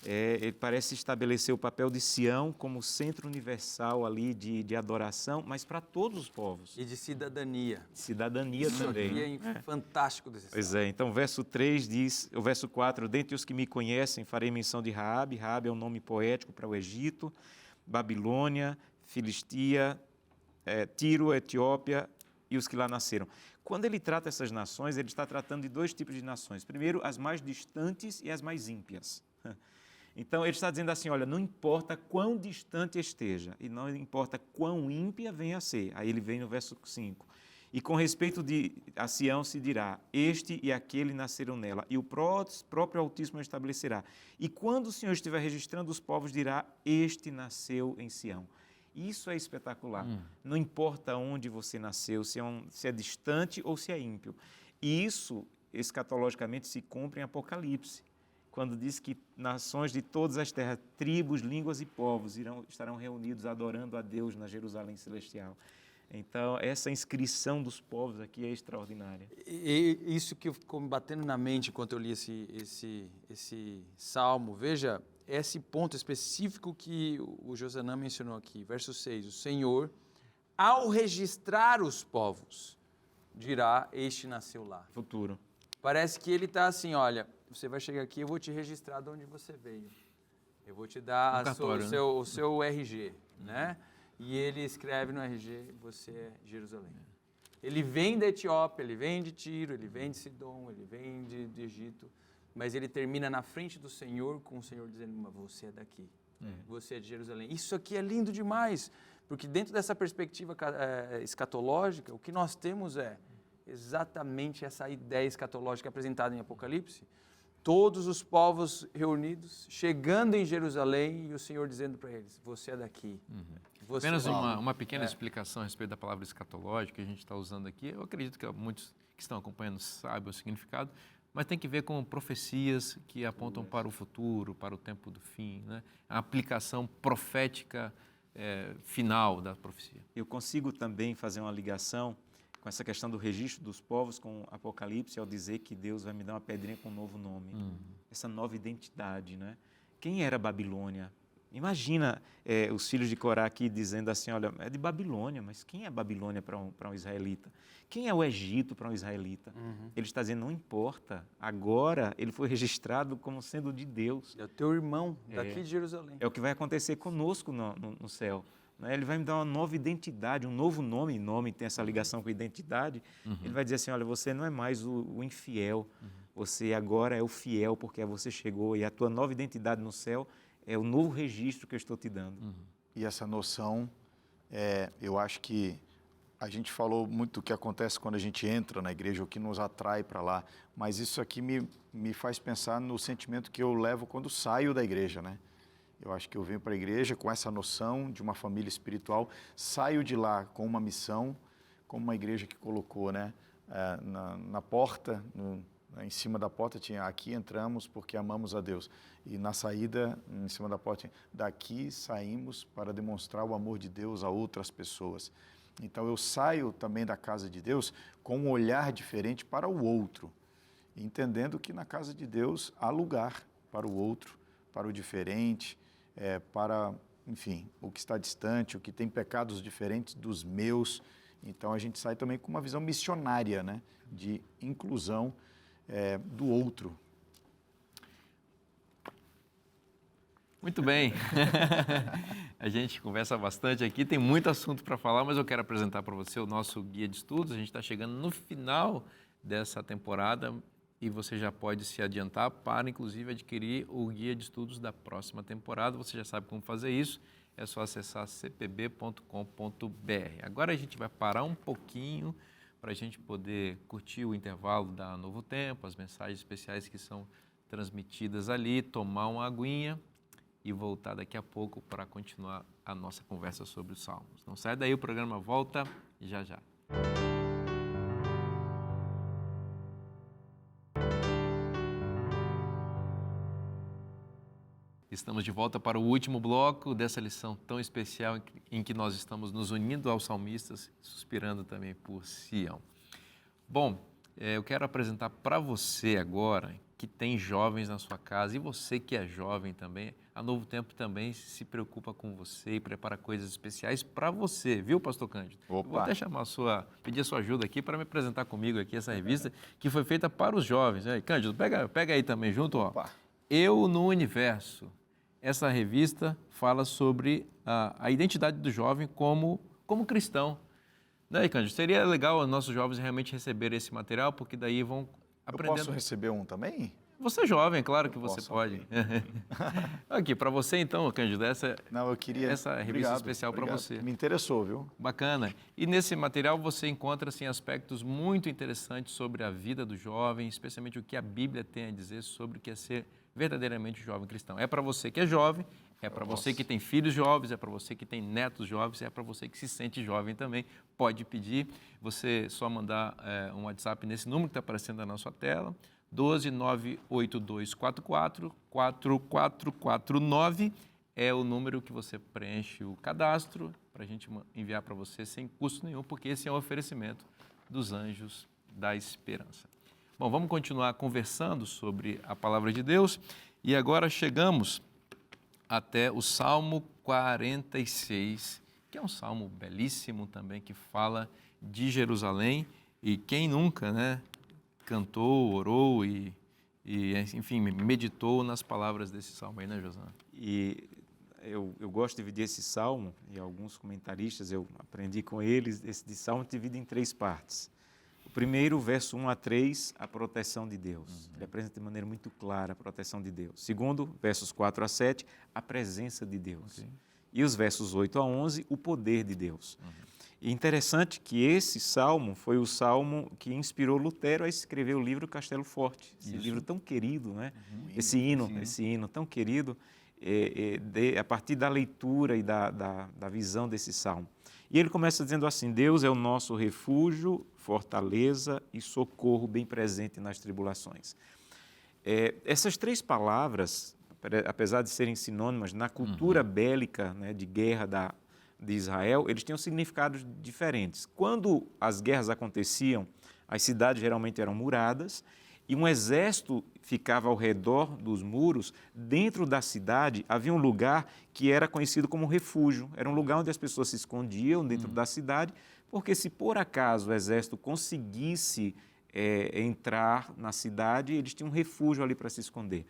Ele parece estabelecer o papel de Sião como centro universal ali de adoração, mas para todos os povos. E de cidadania. Cidadania Isso também. aqui é fantástico desse Pois salmo. é, então o verso 3 diz, o verso 4, dentre os que me conhecem, farei menção de Raabe. Raabe é um nome poético para o Egito, Babilônia, Filistia, Tiro, Etiópia e os que lá nasceram. Quando ele trata essas nações, ele está tratando de dois tipos de nações. Primeiro, as mais distantes e as mais ímpias. Então, ele está dizendo assim, olha, não importa quão distante esteja e não importa quão ímpia venha a ser. Aí ele vem no verso 5. E com respeito a Sião se dirá, este e aquele nasceram nela, e o próprio Altíssimo a estabelecerá. E quando o Senhor estiver registrando os povos, dirá, este nasceu em Sião. Isso é espetacular. Não importa onde você nasceu, se é distante ou se é ímpio. E isso, escatologicamente, se cumpre em Apocalipse, quando diz que nações de todas as terras, tribos, línguas e povos estarão reunidos adorando a Deus na Jerusalém Celestial. Então, essa inscrição dos povos aqui é extraordinária. E isso que ficou me batendo na mente enquanto eu li esse salmo, veja, esse ponto específico que o Josanã mencionou aqui, verso 6, o Senhor, ao registrar os povos, dirá, este nasceu lá. Futuro. Parece que ele está assim, olha, você vai chegar aqui, eu vou te registrar de onde você veio. Eu vou te dar o seu RG, né? E ele escreve no RG, você é Jerusalém. Ele vem da Etiópia, ele vem de Tiro, ele vem de Sidom, ele vem de Egito, mas ele termina na frente do Senhor, com o Senhor dizendo, mas você é daqui, você é de Jerusalém. Isso aqui é lindo demais, porque dentro dessa perspectiva escatológica, o que nós temos é exatamente essa ideia escatológica apresentada em Apocalipse. Todos os povos reunidos, chegando em Jerusalém, e o Senhor dizendo para eles, você é daqui. Você Apenas é daqui. uma pequena explicação a respeito da palavra escatológica que a gente está usando aqui. Eu acredito que muitos que estão acompanhando sabem o significado, mas tem que ver com profecias que apontam para o futuro, para o tempo do fim, né? A aplicação profética final da profecia. Eu consigo também fazer uma ligação com essa questão do registro dos povos com Apocalipse, ao dizer que Deus vai me dar uma pedrinha com um novo nome. Essa nova identidade, né? Quem era Babilônia? Imagina os filhos de Corá aqui dizendo assim, olha, é de Babilônia, mas quem é Babilônia para um israelita? Quem é o Egito para um israelita? Ele está dizendo, não importa, agora ele foi registrado como sendo de Deus. É o teu irmão, daqui de Jerusalém. É o que vai acontecer conosco no céu. Ele vai me dar uma nova identidade, um novo nome. Nome tem essa ligação com identidade. Ele vai dizer assim, olha, você não é mais o infiel, você agora é o fiel, porque você chegou, e a tua nova identidade no céu é o novo registro que eu estou te dando. E essa noção, eu acho que a gente falou muito do que acontece quando a gente entra na igreja, o que nos atrai para lá, mas isso aqui me faz pensar no sentimento que eu levo quando saio da igreja, né? Eu acho que eu venho para a igreja com essa noção de uma família espiritual, saio de lá com uma missão, como uma igreja que colocou, né? Na porta, em cima da porta tinha aqui entramos porque amamos a Deus. E na saída, em cima da porta, daqui saímos para demonstrar o amor de Deus a outras pessoas. Então eu saio também da casa de Deus com um olhar diferente para o outro, entendendo que na casa de Deus há lugar para o outro, para o diferente, para, enfim, o que está distante, o que tem pecados diferentes dos meus. Então a gente sai também com uma visão missionária, né, de inclusão do outro. Muito bem. A gente conversa bastante aqui, tem muito assunto para falar, mas eu quero apresentar para você o nosso guia de estudos. A gente está chegando no final dessa temporada e você já pode se adiantar para, inclusive, adquirir o guia de estudos da próxima temporada. Você já sabe como fazer isso, é só acessar cpb.com.br. Agora a gente vai parar um pouquinho para a gente poder curtir o intervalo da Novo Tempo, as mensagens especiais que são transmitidas ali, tomar uma aguinha e voltar daqui a pouco para continuar a nossa conversa sobre os Salmos. Não sai daí, o programa volta já já. Estamos de volta para o último bloco dessa lição tão especial em que nós estamos nos unindo aos salmistas, suspirando também por Sião. Bom, eu quero apresentar para você agora, que tem jovens na sua casa, e você que é jovem também, a Novo Tempo também se preocupa com você e prepara coisas especiais para você, viu, Pastor Cândido? Opa. Eu vou até pedir a sua ajuda aqui para me apresentar comigo aqui essa revista que foi feita para os jovens. Cândido, pega aí também junto, ó. Opa. Eu no Universo. Essa revista fala sobre a identidade do jovem como cristão. Daí, Cândido, seria legal os nossos jovens realmente receberem esse material, porque daí vão aprendendo. Eu posso receber um também? Você é jovem, claro que Eu você posso, pode. Aqui, para você então, Cândido, essa revista Obrigado, especial para você. Me interessou, viu? Bacana. E nesse material você encontra assim, aspectos muito interessantes sobre a vida do jovem, especialmente o que a Bíblia tem a dizer sobre o que é ser verdadeiramente jovem cristão. É para você que é jovem, é para você que tem filhos jovens, é para você que tem netos jovens, é para você que se sente jovem também. Pode pedir, você só mandar um WhatsApp nesse número que está aparecendo na sua tela, 12982444449 é o número que você preenche o cadastro para a gente enviar para você sem custo nenhum, porque esse é um oferecimento dos Anjos da Esperança. Bom, vamos continuar conversando sobre a Palavra de Deus e agora chegamos até o Salmo 46, que é um salmo belíssimo também, que fala de Jerusalém e quem nunca, né, cantou, orou e enfim, meditou nas palavras desse salmo aí, né, Josana? E eu gosto de dividir esse salmo, e alguns comentaristas, eu aprendi com eles, esse salmo divide em 3 partes. O primeiro, verso 1 a 3, a proteção de Deus. Ele apresenta de maneira muito clara a proteção de Deus. Segundo, versos 4 a 7, a presença de Deus. Okay. E os versos 8 a 11, o poder de Deus. E interessante que esse salmo foi o salmo que inspirou Lutero a escrever o livro Castelo Forte. Esse livro tão querido, né? Esse hino tão querido, a partir da leitura e da visão desse salmo. E ele começa dizendo assim: Deus é o nosso refúgio, fortaleza e socorro bem presente nas tribulações. Essas 3 palavras, apesar de serem sinônimas, na cultura bélica, né, de guerra de Israel, eles tinham significados diferentes. Quando as guerras aconteciam, as cidades geralmente eram muradas e um exército ficava ao redor dos muros. Dentro da cidade havia um lugar que era conhecido como refúgio. Era um lugar onde as pessoas se escondiam dentro da cidade, porque se por acaso o exército conseguisse entrar na cidade, eles tinham um refúgio ali para se esconder.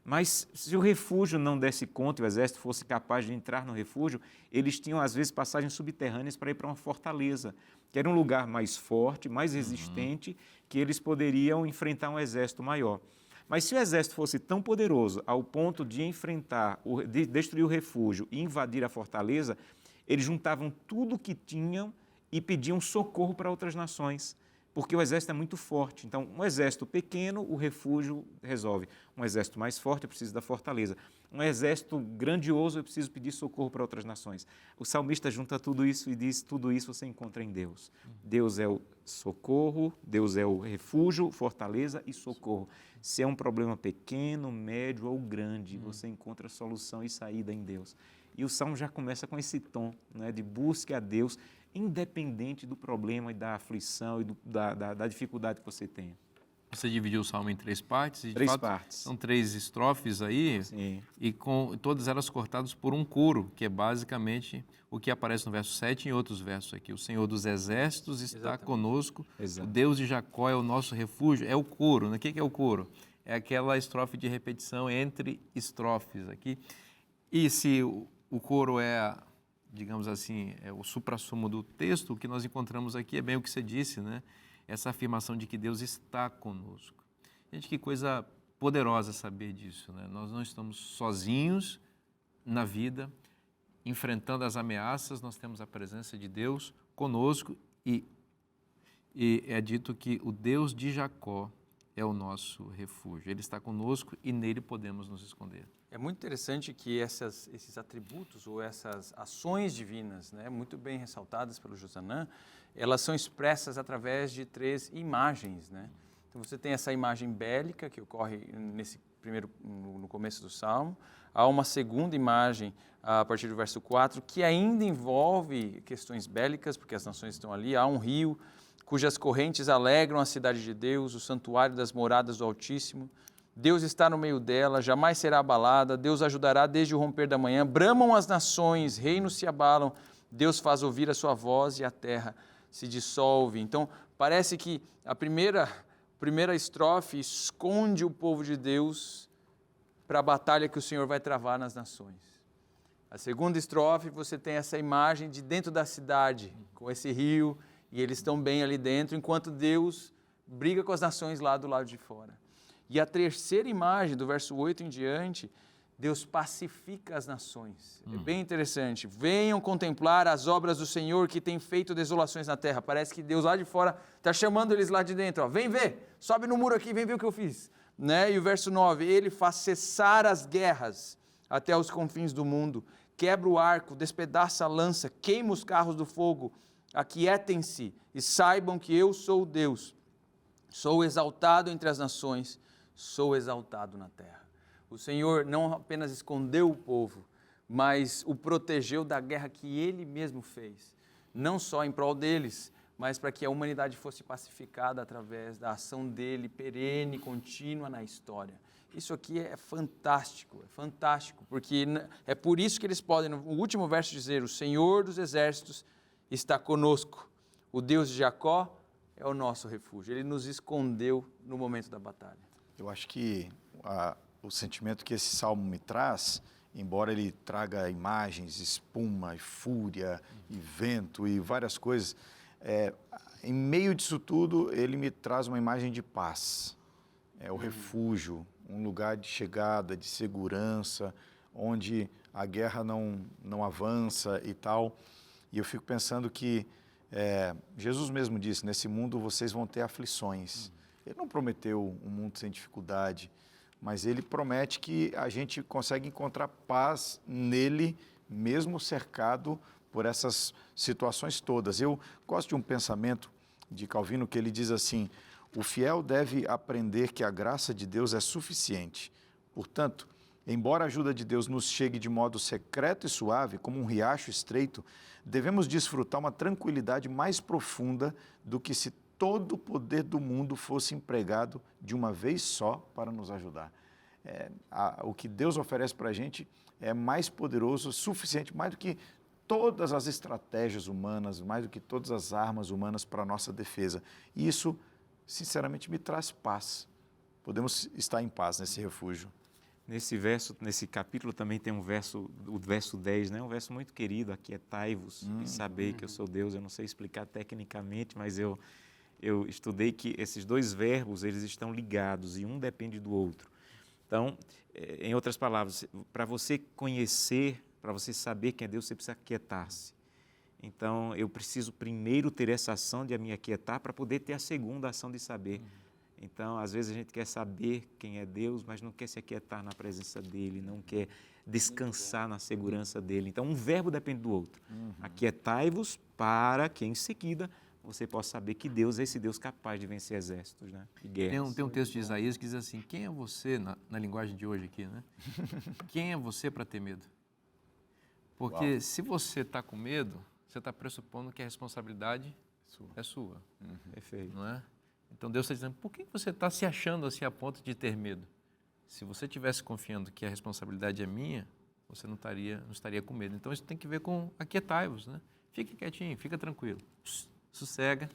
Mas se o refúgio não desse conta e o exército fosse capaz de entrar no refúgio, eles tinham às vezes passagens subterrâneas para ir para uma fortaleza, que era um lugar mais forte, mais resistente, que eles poderiam enfrentar um exército maior. Mas se o exército fosse tão poderoso ao ponto de enfrentar, de destruir o refúgio e invadir a fortaleza, eles juntavam tudo o que tinham e pediam socorro para outras nações, porque o exército é muito forte. Então, um exército pequeno, o refúgio resolve. Um exército mais forte, eu preciso da fortaleza. Um exército grandioso, eu preciso pedir socorro para outras nações. O salmista junta tudo isso e diz: tudo isso você encontra em Deus. Deus é o socorro, Deus é o refúgio, fortaleza e socorro. Se é um problema pequeno, médio ou grande, você encontra solução e saída em Deus. E o salmo já começa com esse tom, né, de busque a Deus, independente do problema e da aflição e da dificuldade que você tenha. Você dividiu o salmo em 3 partes? E, de 3 fato, partes. São 3 estrofes aí. Sim. E com todas elas cortadas por um coro, que é basicamente o que aparece no verso 7 e em outros versos aqui. O Senhor dos Exércitos está conosco, o Deus de Jacó é o nosso refúgio. É o coro, né? O que é o coro? É aquela estrofe de repetição entre estrofes aqui. E se o coro é, digamos assim, é o suprassumo do texto, o que nós encontramos aqui é bem o que você disse, né? Essa afirmação de que Deus está conosco. Gente, que coisa poderosa saber disso, né? Nós não estamos sozinhos na vida, enfrentando as ameaças, nós temos a presença de Deus conosco e é dito que o Deus de Jacó é o nosso refúgio. Ele está conosco e nele podemos nos esconder. É muito interessante que esses atributos ou essas ações divinas, né, muito bem ressaltadas pelo Josanã, elas são expressas através de 3 imagens, né? Então você tem essa imagem bélica que ocorre no começo do Salmo, há uma segunda imagem a partir do verso 4 que ainda envolve questões bélicas, porque as nações estão ali, há um rio cujas correntes alegram a cidade de Deus, o santuário das moradas do Altíssimo. Deus está no meio dela, jamais será abalada, Deus ajudará desde o romper da manhã. Bramam as nações, reinos se abalam, Deus faz ouvir a sua voz e a terra se dissolve. Então, parece que a primeira estrofe esconde o povo de Deus para a batalha que o Senhor vai travar nas nações. A segunda estrofe, você tem essa imagem de dentro da cidade, com esse rio, e eles estão bem ali dentro, enquanto Deus briga com as nações lá do lado de fora. E a terceira imagem, do verso 8 em diante, Deus pacifica as nações. É bem interessante. Venham contemplar as obras do Senhor que tem feito desolações na terra. Parece que Deus lá de fora está chamando eles lá de dentro. Ó, vem ver, sobe no muro aqui, vem ver o que eu fiz. Né? E o verso 9, ele faz cessar as guerras até os confins do mundo. Quebra o arco, despedaça a lança, queima os carros do fogo. Aquietem-se e saibam que eu sou Deus. Sou exaltado entre as nações, sou exaltado na terra. O Senhor não apenas escondeu o povo, mas o protegeu da guerra que Ele mesmo fez. Não só em prol deles, mas para que a humanidade fosse pacificada através da ação dEle, perene, contínua na história. Isso aqui é fantástico, porque é por isso que eles podem, no último verso, dizer: o Senhor dos exércitos está conosco, o Deus de Jacó é o nosso refúgio. Ele nos escondeu no momento da batalha. Eu acho que o sentimento que esse salmo me traz, embora ele traga imagens, espuma e fúria e vento e várias coisas, em meio disso tudo ele me traz uma imagem de paz. É o refúgio, um lugar de chegada, de segurança, onde a guerra não avança e tal. E eu fico pensando que Jesus mesmo disse: nesse mundo vocês vão ter aflições. Ele não prometeu um mundo sem dificuldade, mas ele promete que a gente consegue encontrar paz nele, mesmo cercado por essas situações todas. Eu gosto de um pensamento de Calvino que ele diz assim: o fiel deve aprender que a graça de Deus é suficiente. Portanto, embora a ajuda de Deus nos chegue de modo secreto e suave, como um riacho estreito, devemos desfrutar uma tranquilidade mais profunda do que se todo o poder do mundo fosse empregado de uma vez só para nos ajudar. O que Deus oferece para a gente é mais poderoso, suficiente, mais do que todas as estratégias humanas, mais do que todas as armas humanas para a nossa defesa. E isso, sinceramente, me traz paz. Podemos estar em paz nesse refúgio. Nesse capítulo também tem o verso 10, né? Um verso muito querido: aquietai-vos e sabei que eu sou Deus. Eu não sei explicar tecnicamente, mas eu estudei que esses dois verbos, eles estão ligados e um depende do outro. Então, em outras palavras, para você conhecer, para você saber quem é Deus, você precisa aquietar-se. Então, eu preciso primeiro ter essa ação de me aquietar para poder ter a segunda ação de saber. Então, às vezes a gente quer saber quem é Deus, mas não quer se aquietar na presença dEle, não quer descansar na segurança dEle. Então, um verbo depende do outro. Aquietai-vos para que, em seguida, você possa saber que Deus é esse Deus capaz de vencer exércitos, né? E guerras. Tem um texto de Isaías que diz assim: quem é você, na linguagem de hoje aqui, né? Quem é você para ter medo? Porque se você está com medo, você está pressupondo que a responsabilidade é sua. Perfeito. Não é? Então Deus está dizendo: por que você está se achando assim a ponto de ter medo? Se você estivesse confiando que a responsabilidade é minha, você não estaria com medo. Então isso tem que ver com aquietai-vos, né? Fique quietinho, fica tranquilo. Sossega.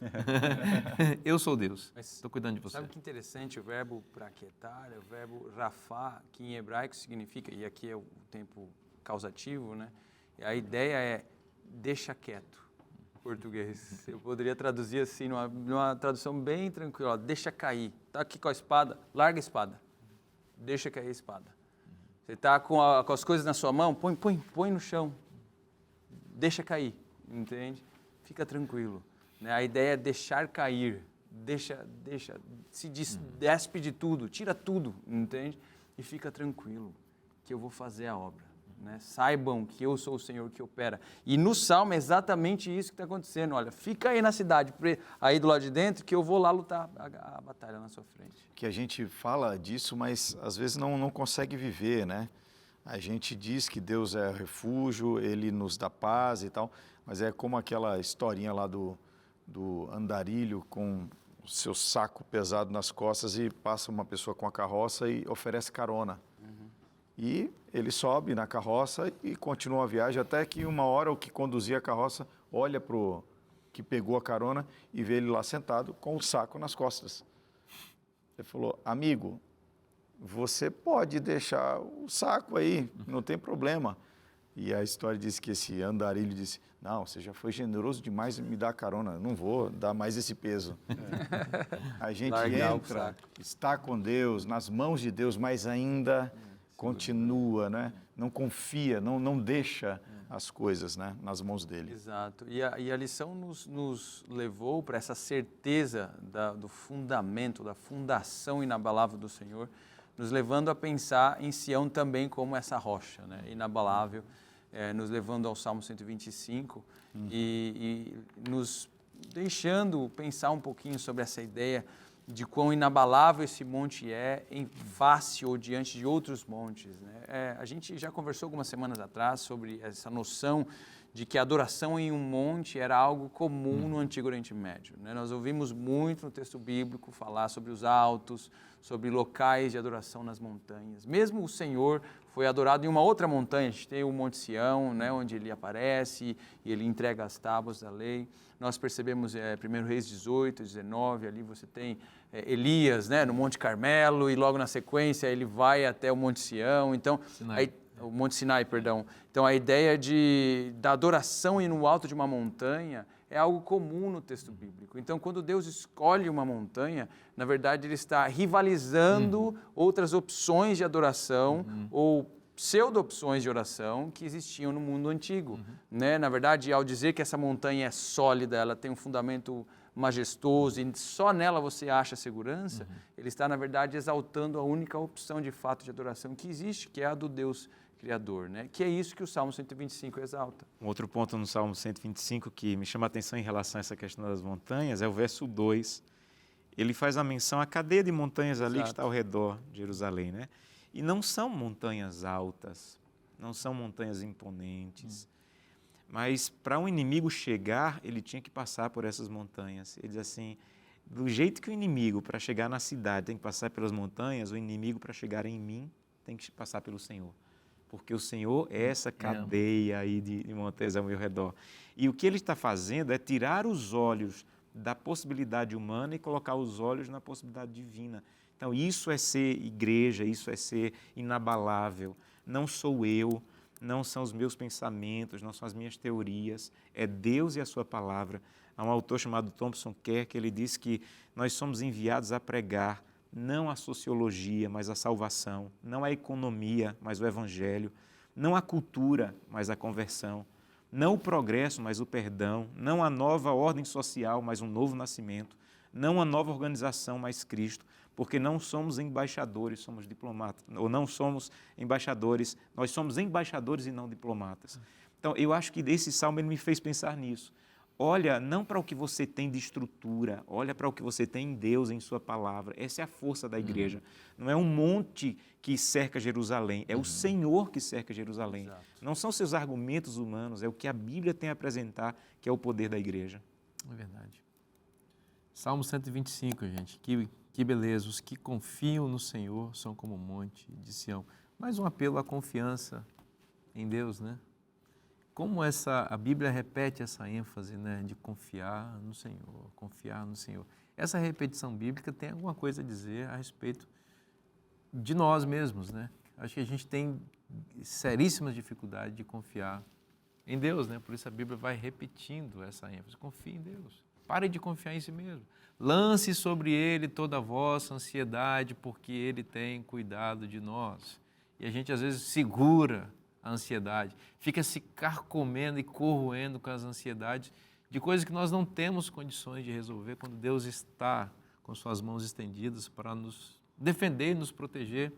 Eu sou Deus. Estou cuidando de você. Sabe que interessante? O verbo para aquietar é o verbo rafá, que em hebraico significa, e aqui é o tempo causativo, né? E a ideia é deixa quieto, português. Eu poderia traduzir assim, numa tradução bem tranquila, ó, deixa cair. Tá aqui com a espada, larga a espada. Deixa cair a espada. Você está com as coisas na sua mão, põe no chão. Deixa cair, entende? Fica tranquilo. Né? A ideia é deixar cair. Despe de tudo, tira tudo, entende? E fica tranquilo, que eu vou fazer a obra. Né? Saibam que eu sou o Senhor que opera. E no Salmo é exatamente isso que está acontecendo. Olha, fica aí na cidade, aí do lado de dentro, que eu vou lá lutar a batalha na sua frente. Que a gente fala disso, mas às vezes não consegue viver, né? A gente diz que Deus é refúgio, Ele nos dá paz e tal, mas é como aquela historinha lá do andarilho com o seu saco pesado nas costas e passa uma pessoa com a carroça e oferece carona. E ele sobe na carroça e continua a viagem, até que uma hora o que conduzia a carroça olha para o que pegou a carona e vê ele lá sentado com o saco nas costas. Ele falou, amigo, você pode deixar o saco aí, não tem problema. E a história diz que esse andarilho disse, não, você já foi generoso demais em me dar carona, não vou dar mais esse peso. A gente entra, está com Deus, nas mãos de Deus, mas ainda continua, né? Não confia, não deixa as coisas, né, nas mãos dele. Exato. E a lição nos levou para essa certeza do fundamento, da fundação inabalável do Senhor, nos levando a pensar em Sião também como essa rocha, né, inabalável, nos levando ao Salmo 125 e nos deixando pensar um pouquinho sobre essa ideia de quão inabalável esse monte é em face ou diante de outros montes. Né? A gente já conversou algumas semanas atrás sobre essa noção de que a adoração em um monte era algo comum no Antigo Oriente Médio. Né? Nós ouvimos muito no texto bíblico falar sobre os altos, sobre locais de adoração nas montanhas. Mesmo o Senhor foi adorado em uma outra montanha, a gente tem o Monte Sião, né, onde ele aparece e ele entrega as tábuas da lei. Nós percebemos 1 Reis 18, 19, ali você tem Elias, né, no Monte Carmelo, e logo na sequência ele vai até o Monte Sião. Então, o Monte Sinai, perdão. Então, a ideia da adoração e no alto de uma montanha é algo comum no texto bíblico. Então, quando Deus escolhe uma montanha, na verdade, ele está rivalizando outras opções de adoração ou pseudo-opções de oração que existiam no mundo antigo. Né? Na verdade, ao dizer que essa montanha é sólida, ela tem um fundamento majestoso e só nela você acha segurança, ele está, na verdade, exaltando a única opção de fato de adoração que existe, que é a do Deus Criador, né? Que é isso que o Salmo 125 exalta. Um outro ponto no Salmo 125 que me chama a atenção em relação a essa questão das montanhas é o verso 2. Ele faz a menção à cadeia de montanhas ali que está ao redor de Jerusalém, né? E não são montanhas altas, não são montanhas imponentes, mas para um inimigo chegar, ele tinha que passar por essas montanhas. Ele diz assim, do jeito que o inimigo, para chegar na cidade, tem que passar pelas montanhas, o inimigo, para chegar em mim, tem que passar pelo Senhor. Porque o Senhor é essa cadeia aí de montanhas ao meu redor. E o que ele está fazendo é tirar os olhos da possibilidade humana e colocar os olhos na possibilidade divina. Então, isso é ser igreja, isso é ser inabalável. Não sou eu, não são os meus pensamentos, não são as minhas teorias, é Deus e a sua palavra. Há um autor chamado Thompson Kerr que ele diz que nós somos enviados a pregar não a sociologia, mas a salvação, não a economia, mas o evangelho, não a cultura, mas a conversão, não o progresso, mas o perdão, não a nova ordem social, mas um novo nascimento, não a nova organização, mas Cristo, porque não somos embaixadores, somos diplomatas, ou não somos embaixadores, nós somos embaixadores e não diplomatas. Então, eu acho que desse salmo ele me fez pensar nisso. Olha, não para o que você tem de estrutura, olha para o que você tem em Deus, em sua palavra. Essa é a força da igreja. Não é um monte que cerca Jerusalém, é o Senhor que cerca Jerusalém. Exato. Não são seus argumentos humanos, é o que a Bíblia tem a apresentar, que é o poder da igreja. É verdade. Salmo 125, gente, que beleza. Os que confiam no Senhor são como o monte de Sião. Mais um apelo à confiança em Deus, né? Como a Bíblia repete essa ênfase, né, de confiar no Senhor, confiar no Senhor. Essa repetição bíblica tem alguma coisa a dizer a respeito de nós mesmos, né? Acho que a gente tem seríssimas dificuldades de confiar em Deus, né? Por isso a Bíblia vai repetindo essa ênfase. Confie em Deus. Pare de confiar em si mesmo. Lance sobre Ele toda a vossa ansiedade, porque Ele tem cuidado de nós. E a gente às vezes segura a ansiedade, fica se carcomendo e corroendo com as ansiedades de coisas que nós não temos condições de resolver quando Deus está com suas mãos estendidas para nos defender e nos proteger.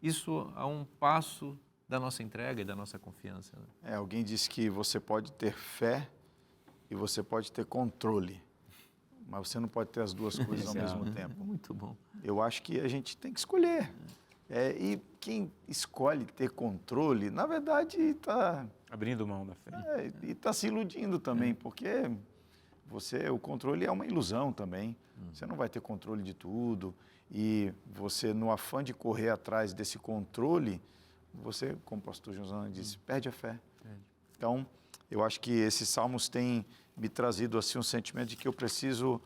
Isso a um passo da nossa entrega e da nossa confiança. Né? Alguém disse que você pode ter fé e você pode ter controle, mas você não pode ter as duas coisas ao mesmo tempo. Muito bom. Eu acho que a gente tem que escolher. E quem escolhe ter controle, na verdade, está Abrindo mão da fé. e está se iludindo também, porque o controle é uma ilusão também. Você não vai ter controle de tudo e você, no afã de correr atrás desse controle, você, como o pastor Josana disse, perde a fé. Então, eu acho que esses salmos têm me trazido assim um sentimento de que eu preciso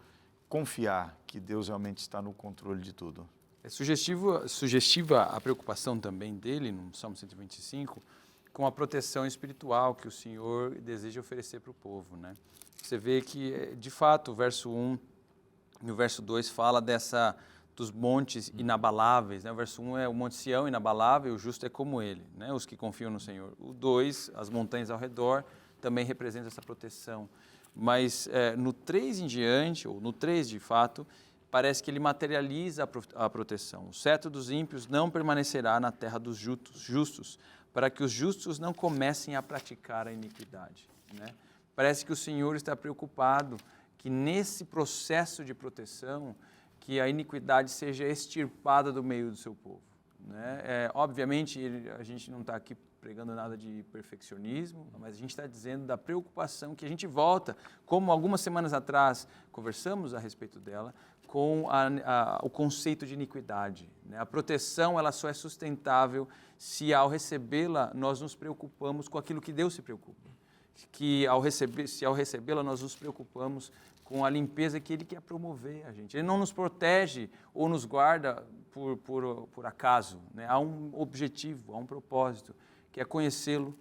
confiar que Deus realmente está no controle de tudo. É sugestiva a preocupação também dele, no Salmo 125, com a proteção espiritual que o Senhor deseja oferecer para o povo. Né? Você vê que, de fato, o verso 1 e o verso 2 fala dos montes inabaláveis. Né? O verso 1 é o Monte Sião inabalável, o justo é como ele, né? Os que confiam no Senhor. O 2, as montanhas ao redor, também representa essa proteção. Mas no 3 em diante, ou no 3 de fato, parece que ele materializa a proteção. O cetro dos ímpios não permanecerá na terra dos justos, para que os justos não comecem a praticar a iniquidade. Né? Parece que o Senhor está preocupado que nesse processo de proteção, que a iniquidade seja extirpada do meio do seu povo. Né? Obviamente, a gente não está aqui pregando nada de perfeccionismo, mas a gente está dizendo da preocupação que a gente volta, como algumas semanas atrás conversamos a respeito dela, com o conceito de iniquidade. Né? A proteção ela só é sustentável se ao recebê-la nós nos preocupamos com aquilo que Deus se preocupa. Que ao recebê-la nós nos preocupamos com a limpeza que Ele quer promover a gente. Ele não nos protege ou nos guarda por acaso. Né? Há um objetivo, há um propósito, que é conhecê-lo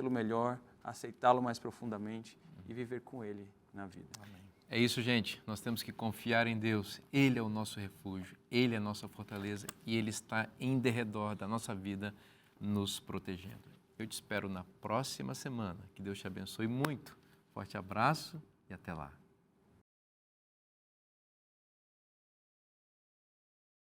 melhor, aceitá-lo mais profundamente e viver com Ele na vida. Amém. É isso, gente. Nós temos que confiar em Deus. Ele é o nosso refúgio, Ele é a nossa fortaleza e Ele está em derredor da nossa vida, nos protegendo. Eu te espero na próxima semana. Que Deus te abençoe muito. Forte abraço e até lá.